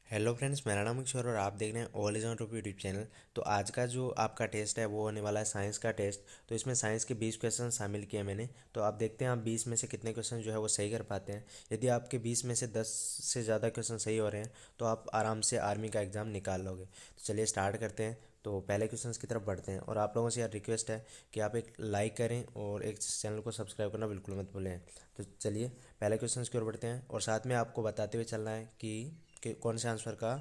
Hello friends, मेरा नाम किशोर और आप देख रहे हैं all is on top YouTube channel. तो आज का जो आपका टेस्ट है वो होने वाला है साइंस का टेस्ट। तो इसमें साइंस के 20 क्वेश्चन शामिल किए मैंने। तो आप देखते हैं आप 20 में से कितने क्वेश्चन जो है वो सही कर पाते हैं। यदि आपके 20 में से 10 से ज़्यादा क्वेश्चन सही हो रहे हैं तो आप आराम से आर्मी का एग्ज़ाम निकाल लोगे। तो चलिए स्टार्ट करते हैं। तो पहले क्वेश्चन की तरफ बढ़ते हैं और आप लोगों से यार रिक्वेस्ट है कि आप एक लाइक करें और एक चैनल को सब्सक्राइब करना बिल्कुल मत भूलें। तो चलिए पहले क्वेश्चन की ओर बढ़ते हैं और साथ में आपको बताते हुए चलना है कि कौन से आंसर का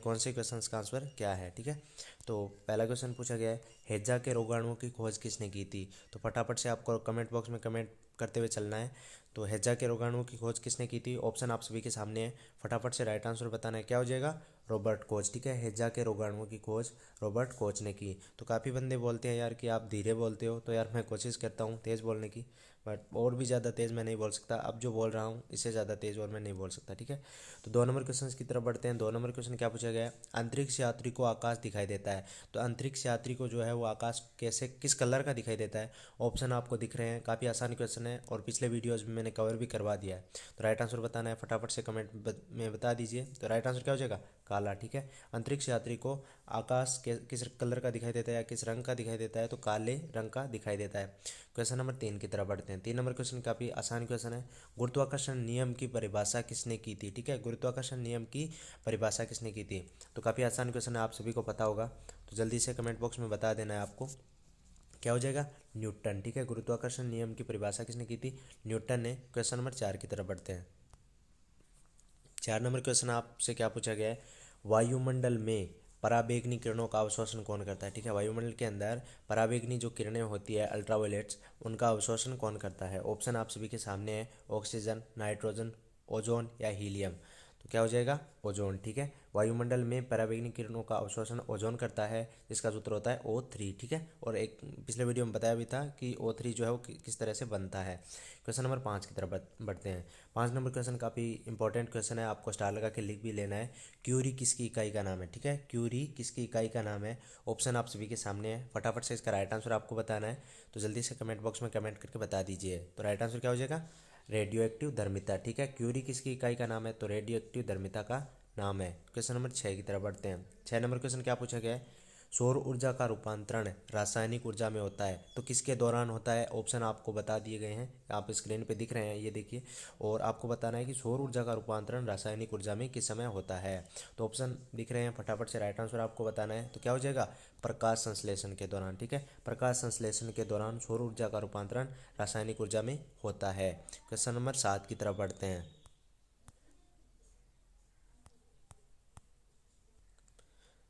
कौन से क्वेश्चंस का आंसर क्या है। ठीक है। तो पहला क्वेश्चन पूछा गया है, हैजा के रोगाणुओं की खोज किसने की थी। तो फटाफट से आपको कमेंट बॉक्स में कमेंट करते हुए चलना है। तो हैजा के रोगाणुओं की खोज किसने की थी, ऑप्शन आप सभी के सामने है। फटाफट से राइट आंसर बताना है, क्या हो जाएगा, रॉबर्ट कोच। ठीक है, हैजा के रोगाणुओं की खोज रॉबर्ट कोच ने की। तो काफ़ी बंदे बोलते हैं यार कि आप धीरे बोलते हो, तो यार मैं कोशिश करता हूँ तेज़ बोलने की, बट और भी ज़्यादा तेज़ मैं नहीं बोल सकता। अब जो बोल रहा हूँ इससे ज़्यादा तेज़ और मैं नहीं बोल सकता। ठीक है। तो 2 नंबर क्वेश्चन की तरफ बढ़ते हैं। 2 नंबर क्वेश्चन क्या पूछा गया है, अंतरिक्ष यात्री को आकाश दिखाई देता है। तो अंतरिक्ष यात्री को जो है वो आकाश कैसे किस कलर का दिखाई देता है। ऑप्शन आपको दिख रहे हैं, काफ़ी आसान क्वेश्चन है और पिछले वीडियोज़ में मैंने कवर भी करवा दिया है। तो राइट आंसर बताना है, फटाफट से कमेंट में बता दीजिए। तो राइट आंसर क्या हो जाएगा, काला। ठीक है। अंतरिक्ष यात्री को आकाश किस कलर का दिखाई देता है या किस रंग का दिखाई देता है, तो काले रंग का दिखाई देता है। क्वेश्चन नंबर 3 की तरफ बढ़ते हैं। 3 नंबर क्वेश्चन काफ़ी आसान क्वेश्चन है, गुरुत्वाकर्षण नियम की परिभाषा किसने की थी। ठीक है, गुरुत्वाकर्षण नियम की परिभाषा किसने की थी। तो काफ़ी आसान क्वेश्चन है, आप सभी को पता होगा। तो जल्दी से कमेंट बॉक्स में बता देना है आपको, क्या हो जाएगा, न्यूटन। ठीक है, गुरुत्वाकर्षण नियम की परिभाषा किसने की थी, न्यूटन ने। क्वेश्चन नंबर 4 की तरफ बढ़ते हैं। 4 नंबर क्वेश्चन आपसे क्या पूछा गया है, वायुमंडल में पराबैंगनी किरणों का अवशोषण कौन करता है। ठीक है, वायुमंडल के अंदर पराबैंगनी जो किरणें होती है, अल्ट्रावायलेट्स, उनका अवशोषण कौन करता है। ऑप्शन आप सभी के सामने है, ऑक्सीजन, नाइट्रोजन, ओजोन या हीलियम। तो क्या हो जाएगा, ओजोन। ठीक है, वायुमंडल में पराबैंगनी किरणों का अवशोषण ओजोन करता है, जिसका सूत्र होता है O3। ठीक है, और एक पिछले वीडियो में बताया भी था कि O3 जो है वो किस तरह से बनता है। क्वेश्चन नंबर 5 की तरफ बढ़ते हैं। 5 नंबर क्वेश्चन काफ़ी इंपॉर्टेंट क्वेश्चन है, आपको स्टार लगा के लिख भी लेना है। क्यूरी किसकी इकाई का नाम है। ठीक है, क्यूरी किसकी इकाई का नाम है। ऑप्शन आप सभी के सामने है, फटाफट से इसका राइट आंसर आपको बताना है। तो जल्दी से कमेंट बॉक्स में कमेंट करके बता दीजिए। तो राइट आंसर क्या हो जाएगा, रेडियो एक्टिव धर्मिता। ठीक है, क्यूरी किसकी इकाई का नाम है, तो रेडियो एक्टिव धर्मिता का नाम है। क्वेश्चन नंबर 6 की तरफ बढ़ते हैं। 6 नंबर क्वेश्चन क्या पूछा गया है, सौर ऊर्जा का रूपांतरण रासायनिक ऊर्जा में होता है, तो किसके दौरान होता है। ऑप्शन आपको बता दिए गए हैं, आप स्क्रीन पे दिख रहे हैं, ये देखिए। और आपको बताना है कि सौर ऊर्जा का रूपांतरण रासायनिक ऊर्जा में किस समय होता है। तो ऑप्शन दिख रहे हैं, फटाफट से राइट आंसर आपको बताना है। तो क्या हो जाएगा, प्रकाश संश्लेषण के दौरान। ठीक है, प्रकाश संश्लेषण के दौरान सौर ऊर्जा का रूपांतरण रासायनिक ऊर्जा में होता है। क्वेश्चन नंबर 7 की तरफ बढ़ते हैं।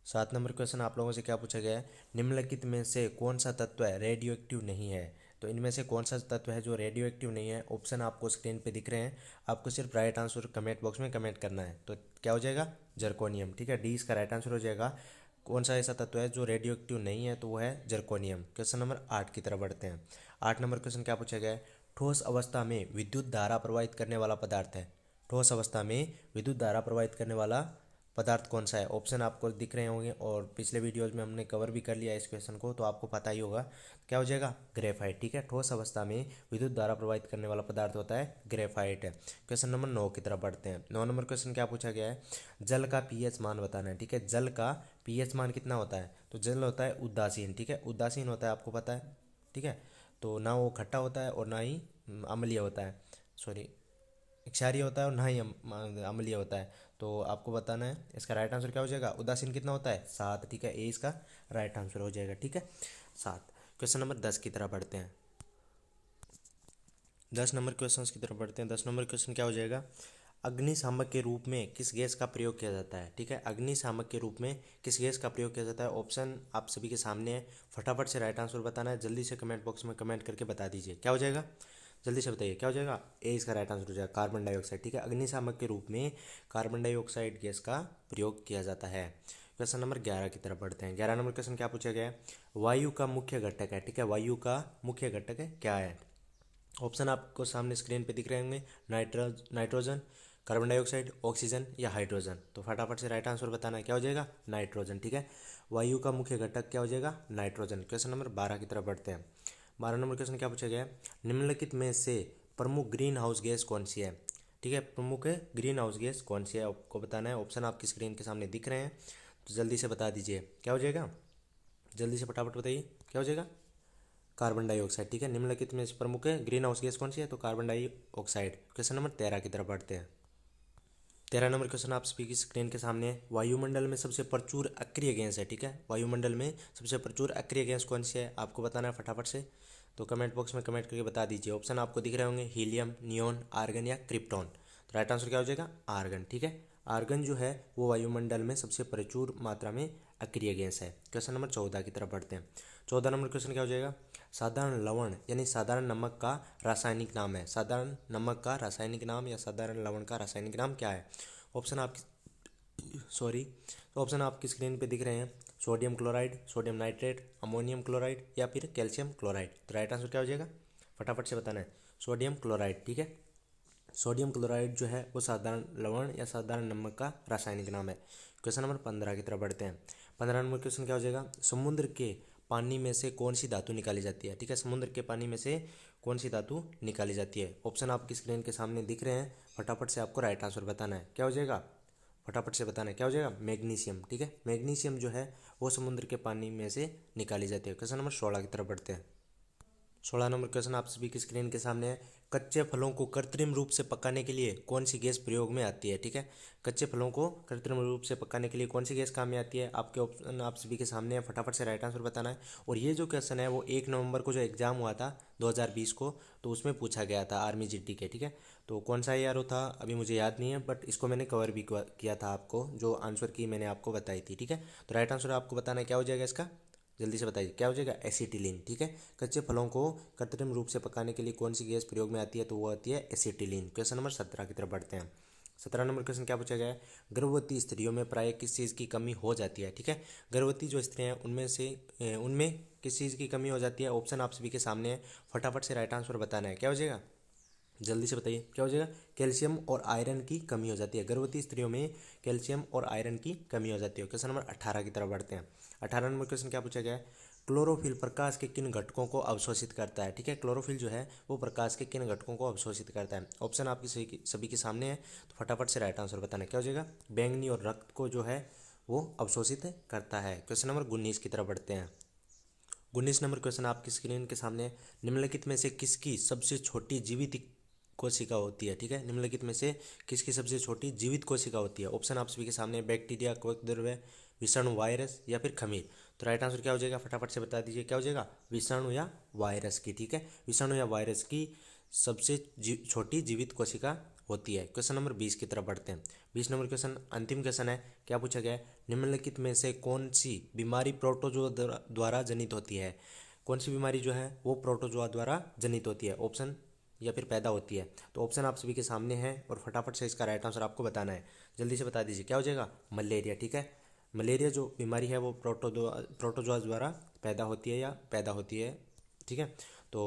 7 नंबर क्वेश्चन आप लोगों से क्या पूछा गया है, निम्नलिखित में से कौन सा तत्व है रेडियो एक्टिव नहीं है। तो इनमें से कौन सा तत्व है जो रेडियो एक्टिव नहीं है। ऑप्शन आपको स्क्रीन पे दिख रहे हैं, आपको सिर्फ राइट आंसर कमेंट बॉक्स में कमेंट करना है। तो क्या हो जाएगा, जर्कोनियम। ठीक है, डी इसका राइट आंसर हो जाएगा। कौन सा ऐसा तत्व है जो रेडियो एक्टिव नहीं है, तो वो है जर्कोनियम। क्वेश्चन नंबर 8 की तरफ बढ़ते हैं। 8 नंबर क्वेश्चन क्या पूछा गया है, ठोस अवस्था में विद्युत धारा प्रवाहित करने वाला पदार्थ है। ठोस अवस्था में विद्युत धारा प्रवाहित करने वाला पदार्थ कौन सा है। ऑप्शन आपको दिख रहे होंगे और पिछले वीडियोज में हमने कवर भी कर लिया इस क्वेश्चन को, तो आपको पता ही होगा क्या हो जाएगा, ग्रेफाइट। ठीक है, ठोस अवस्था में विद्युत धारा प्रवाहित करने वाला पदार्थ होता है ग्रेफाइट। क्वेश्चन नंबर 9 की तरफ बढ़ते हैं। 9 नंबर क्वेश्चन क्या पूछा गया है, जल का पीएच मान बताना है। ठीक है, जल का पीएच मान कितना होता है। तो जल होता है उदासीन। ठीक है, उदासीन होता है, आपको पता है। ठीक है, तो ना वो खट्टा होता है और ना ही अम्लीय होता है, सॉरी क्षारीय होता है और ना ही अम्लीय होता है। तो आपको बताना है इसका राइट आंसर क्या हो जाएगा, उदासीन कितना होता है, 7। ठीक है, ए इसका राइट आंसर हो जाएगा। ठीक है, 7। क्वेश्चन नंबर 10 की तरफ बढ़ते हैं। 10 नंबर क्वेश्चन की तरफ बढ़ते हैं। 10 नंबर क्वेश्चन क्या हो जाएगा, अग्निशामक के रूप में किस गैस का प्रयोग किया जाता है। ठीक है, अग्निशामक के रूप में किस गैस का प्रयोग किया जाता है। ऑप्शन आप सभी के सामने है, फटाफट से राइट आंसर बताना है। जल्दी से कमेंट बॉक्स में कमेंट करके बता दीजिए, क्या हो जाएगा, जल्दी से बताइए, क्या हो जाएगा, ए इसका राइट आंसर हो जाएगा, कार्बन डाइऑक्साइड। ठीक है, अग्निशामक के रूप में कार्बन डाइऑक्साइड गैस का प्रयोग किया जाता है। क्वेश्चन नंबर 11 की तरफ बढ़ते हैं। 11 नंबर क्वेश्चन क्या पूछा गया है, वायु का मुख्य घटक है। ठीक है, वायु का मुख्य घटक है क्या है। ऑप्शन आपको सामने स्क्रीन पे दिख रहे होंगे, नाइट्रोजन, कार्बन डाइऑक्साइड, ऑक्सीजन या हाइड्रोजन। तो फटाफट से राइट आंसर बताना है, क्या हो जाएगा, नाइट्रोजन। ठीक है, वायु का मुख्य घटक क्या हो जाएगा, नाइट्रोजन। क्वेश्चन नंबर 12 की तरफ बढ़ते हैं। 12 नंबर क्वेश्चन क्या पूछा गया है, निम्नलिखित में से प्रमुख ग्रीन हाउस गैस कौन सी है। ठीक है, प्रमुख ग्रीन हाउस गैस कौन सी है आपको बताना है। ऑप्शन आपकी स्क्रीन के सामने दिख रहे हैं, तो जल्दी से बता दीजिए क्या हो जाएगा, जल्दी से फटाफट बताइए क्या हो जाएगा। Carbon dioxide. ठीक है, निम्नलिखित में से प्रमुख है ग्रीन हाउस गैस कौन सी है, तो कार्बन डाइऑक्साइड। क्वेश्चन नंबर 13 की तरफ बढ़ते हैं। 13 नंबर क्वेश्चन आप सभी की स्क्रीन के सामने है। वायुमंडल में सबसे प्रचुर अक्रिय गैस है। ठीक है, वायुमंडल में सबसे प्रचुर अक्रिय गैस कौन सी है आपको बताना है फटाफट से, तो कमेंट बॉक्स में कमेंट करके बता दीजिए। ऑप्शन आपको दिख रहे होंगे, हीलियम, नियोन, आर्गन या क्रिप्टॉन। तो राइट आंसर क्या हो जाएगा, आर्गन। ठीक है, आर्गन जो है वो वायुमंडल में सबसे प्रचुर मात्रा में अक्रिय गैस है। क्वेश्चन नंबर 14 की तरफ बढ़ते हैं। 14 नंबर क्वेश्चन क्या हो जाएगा, साधारण लवण यानी साधारण नमक का रासायनिक नाम है। साधारण नमक का रासायनिक नाम या साधारण लवण का रासायनिक नाम क्या है। ऑप्शन आपकी तो ऑप्शन आपकी स्क्रीन पे दिख रहे हैं, sodium chloride, sodium nitrate, ammonium chloride या फिर कैल्शियम क्लोराइड। तो राइट आंसर क्या हो जाएगा, फटाफट से बताना है, सोडियम क्लोराइड। ठीक है, सोडियम क्लोराइड जो है वो साधारण लवण या साधारण नमक का रासायनिक नाम है। क्वेश्चन नंबर 15 की तरफ बढ़ते हैं। 15 नंबर क्वेश्चन क्या हो जाएगा, समुद्र के पानी में से कौन सी धातु निकाली जाती है। ठीक है, समुद्र के पानी में से कौन सी धातु निकाली जाती है। ऑप्शन आपकी स्क्रीन के सामने दिख रहे हैं, फटाफट से आपको राइट आंसर बताना है क्या हो जाएगा, फटाफट से बताना है क्या हो जाएगा, मैग्नीशियम। ठीक है, मैग्नीशियम जो है वो समुद्र के पानी में से निकाली जाती है। क्वेश्चन नंबर 16 की तरफ बढ़ते हैं। 16 नंबर क्वेश्चन आप सभी की स्क्रीन के सामने है, कच्चे फलों को कृत्रिम रूप से पकाने के लिए कौन सी गैस प्रयोग में आती है। ठीक है, कच्चे फलों को कृत्रिम रूप से पकाने के लिए कौन सी गैस काम में आती है, आपके ऑप्शन आप सभी के सामने है, फटाफट से राइट आंसर बताना है। और ये जो क्वेश्चन है वो 1 नवंबर को जो एग्जाम हुआ था 2020 को, तो उसमें पूछा गया था आर्मी जीडी के। ठीक है, तो कौन सा ईआरओ था अभी मुझे याद नहीं है, बट इसको मैंने कवर भी किया था आपको, जो आंसर की मैंने आपको बताई थी। ठीक है, तो राइट आंसर आपको बताना है क्या हो जाएगा इसका, जल्दी से बताइए क्या हो जाएगा, एसिटिलीन। ठीक है, कच्चे फलों को कृत्रिम रूप से पकाने के लिए कौन सी गैस प्रयोग में आती है, तो वो आती है एसिटिलीन। क्वेश्चन नंबर 17 की तरफ बढ़ते हैं। 17 नंबर क्वेश्चन क्या पूछा गया है, गर्भवती स्त्रियों में प्राय किस चीज़ की कमी हो जाती है। ठीक है, गर्भवती जो स्त्रियां हैं उनमें किस चीज़ की कमी हो जाती है। ऑप्शन आप सभी के सामने है, फटाफट से राइट आंसर बताना है क्या हो जाएगा, जल्दी से बताइए क्या हो जाएगा, कैल्शियम और आयरन की कमी हो जाती है। गर्भवती स्त्रियों में कैल्शियम और आयरन की कमी हो जाती है। क्वेश्चन नंबर 18 की तरफ बढ़ते हैं। 18 नंबर क्वेश्चन क्या पूछा गया है, क्लोरोफिल प्रकाश के किन घटकों को अवशोषित करता है। ठीक है, क्लोरोफिल जो है वो प्रकाश के किन घटकों को अवशोषित करता है। ऑप्शन आपकी सभी के सामने है, तो फटाफट से राइट आंसर बताना क्या हो जाएगा, बैंगनी और रक्त को जो है वो अवशोषित करता है। क्वेश्चन नंबर 19 की तरफ बढ़ते हैं। 19 नंबर क्वेश्चन आपकी स्क्रीन के सामने है, निम्नलिखित में से किसकी सबसे छोटी जीवित कोशिका होती है। ठीक है, निम्नलिखित में से किसकी सबसे छोटी जीवित कोशिका होती है। ऑप्शन आप सभी के सामने, बैक्टीरिया, कोशिका द्रव्य, विषाणु, वायरस या फिर खमीर। तो राइट आंसर क्या हो जाएगा, फटाफट से बता दीजिए क्या हो जाएगा, विषाणु या वायरस की। ठीक है, विषाणु या वायरस की सबसे छोटी जीवित कोशिका होती है। क्वेश्चन नंबर 20 की तरफ बढ़ते हैं। 20 नंबर क्वेश्चन अंतिम क्वेश्चन है, क्या पूछा गया है, निम्नलिखित में से कौन सी बीमारी प्रोटोजोआ द्वारा जनित होती है। कौन सी बीमारी जो है वो प्रोटोजोआ द्वारा जनित होती है, ऑप्शन या फिर पैदा होती है। तो ऑप्शन आप सभी के सामने है और फटाफट से इसका राइट आंसर आपको बताना है, जल्दी से बता दीजिए क्या हो जाएगा, मलेरिया। ठीक है, मलेरिया जो बीमारी है वो प्रोटोजोआ द्वारा पैदा होती है या पैदा होती है। ठीक है, तो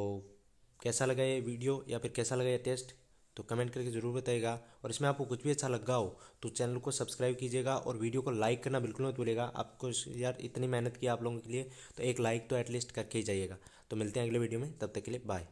कैसा लगा ये वीडियो या फिर कैसा लगा ये टेस्ट, तो कमेंट करके ज़रूर बताइएगा। और इसमें आपको कुछ भी अच्छा लगा हो तो चैनल को सब्सक्राइब कीजिएगा और वीडियो को लाइक करना बिल्कुल मत भूलिएगा। आपको यार इतनी मेहनत की आप लोगों के लिए, तो एक लाइक तो एटलीस्ट करके ही जाइएगा। तो मिलते हैं अगले वीडियो में, तब तक के लिए बाय।